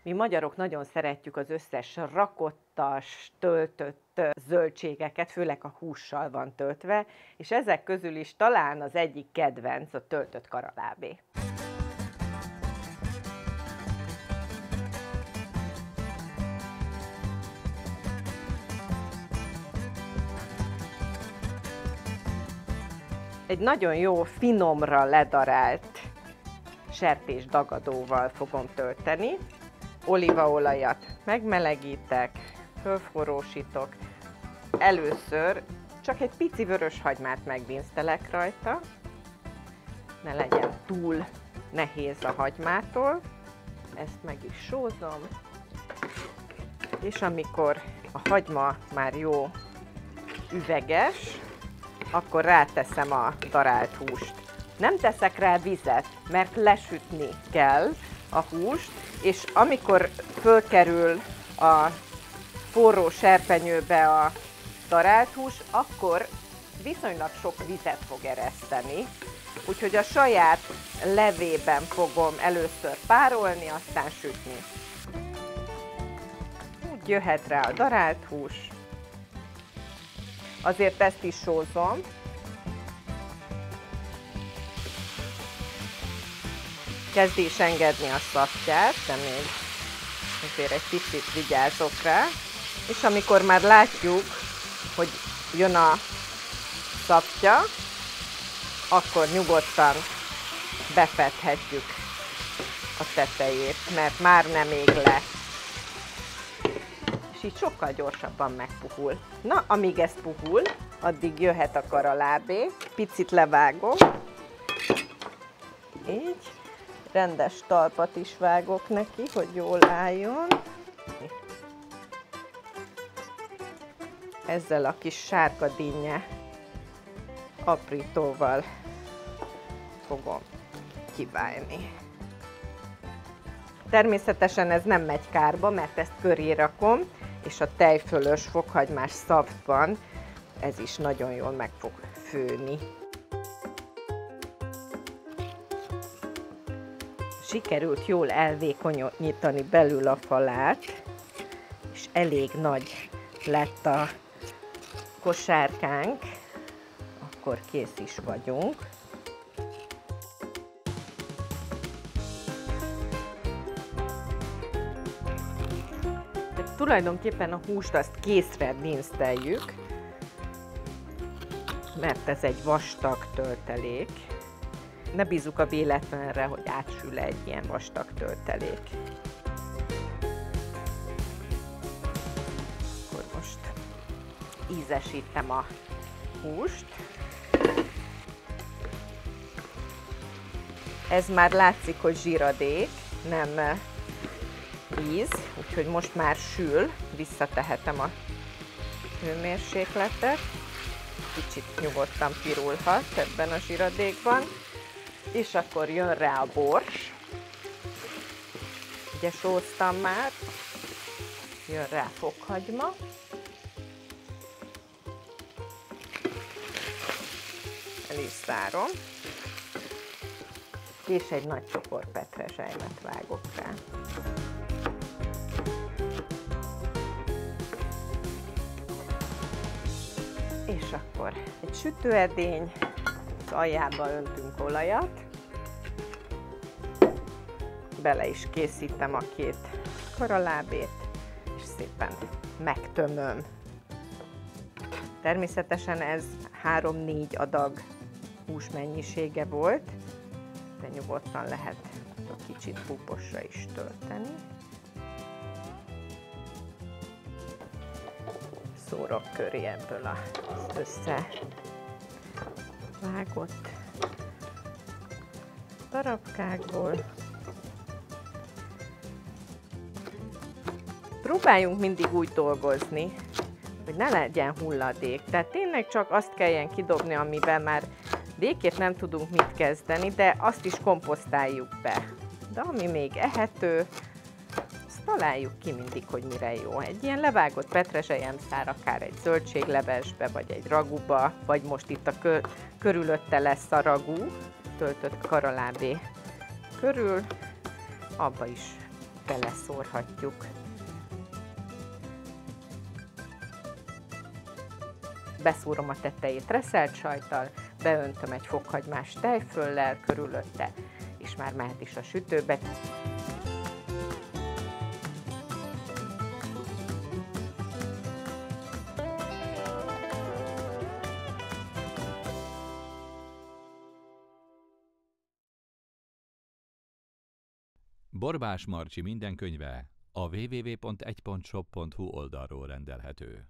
Mi magyarok nagyon szeretjük az összes rakottas, töltött zöldségeket, főleg a hússal van töltve, és ezek közül is talán az egyik kedvenc a töltött karalábé. Egy nagyon jó finomra ledarált sertésdagadóval fogom tölteni. Olívaolajat megmelegítek, fölforrósítok. Először csak egy pici vöröshagymát megvinsztelek rajta, ne legyen túl nehéz a hagymától. Ezt meg is sózom, és amikor a hagyma már jó üveges, akkor ráteszem a darált húst. Nem teszek rá vizet, mert lesütni kell a húst, és amikor fölkerül a forró serpenyőbe a darált hús, akkor viszonylag sok vizet fog ereszteni. Úgyhogy a saját levében fogom először párolni, aztán sütni. Úgy jöhet rá a darált hús. Azért ezt is sózom. Kezd is engedni a szaftját, de még azért egy picit vigyázok rá. És amikor már látjuk, hogy jön a szaftja, akkor nyugodtan befedhetjük a tetejét, mert már nem ég le. És így sokkal gyorsabban megpuhul. Na, amíg ez puhul, addig jöhet a karalábé. Picit levágom. Így. Rendes talpat is vágok neki, hogy jól álljon. Ezzel a kis sárga dinnye aprítóval fogom kiválni. Természetesen ez nem megy kárba, mert ezt köré rakom, és a tejfölös fokhagymás szaftban ez is nagyon jól meg fog főni. Sikerült jól elvékonyítani belül a falát, és elég nagy lett a kosárkánk, akkor kész is vagyunk. Tulajdonképpen a húst azt készre dinszteljük, mert ez egy vastag töltelék. Ne bízzuk a véletlenre, hogy átsül egy ilyen vastag töltelék. Akkor most ízesítem a húst. Ez már látszik, hogy zsiradék, nem íz, úgyhogy most már sül, visszatehetem a hőmérsékletet. Kicsit nyugodtan pirulhat ebben a zsiradékban. És akkor jön rá a bors. Ugye sóztam már. Jön rá fokhagyma. El is zárom. És egy nagy csokor petrezselymet vágok rá. És akkor egy sütőedény, az aljába öntünk olajat. Bele is készítem a két karalábét, és szépen megtömöm. Természetesen ez 3-4 adag hús mennyisége volt, de nyugodtan lehet kicsit puposra is tölteni. Szórok köré ebből az összevágott darabkákból. Próbáljunk mindig úgy dolgozni, hogy ne legyen hulladék. Tehát tényleg csak azt kelljen kidobni, amivel már végképp nem tudunk mit kezdeni, de azt is komposztáljuk be. De ami még ehető, azt találjuk ki mindig, hogy mire jó. Egy ilyen levágott petrezselyemszár, akár egy zöldséglevesbe, vagy egy raguba, vagy most itt a körülötte lesz a ragú, töltött karalábé körül, abba is beleszórhatjuk. Beszúrom a tetejét reszelt sajttal, beöntöm egy fokhagymás tejföllel körülötte, és már mehet is a sütőbe. Borbás Marcsi minden könyve a www.1.shop.hu oldalról rendelhető.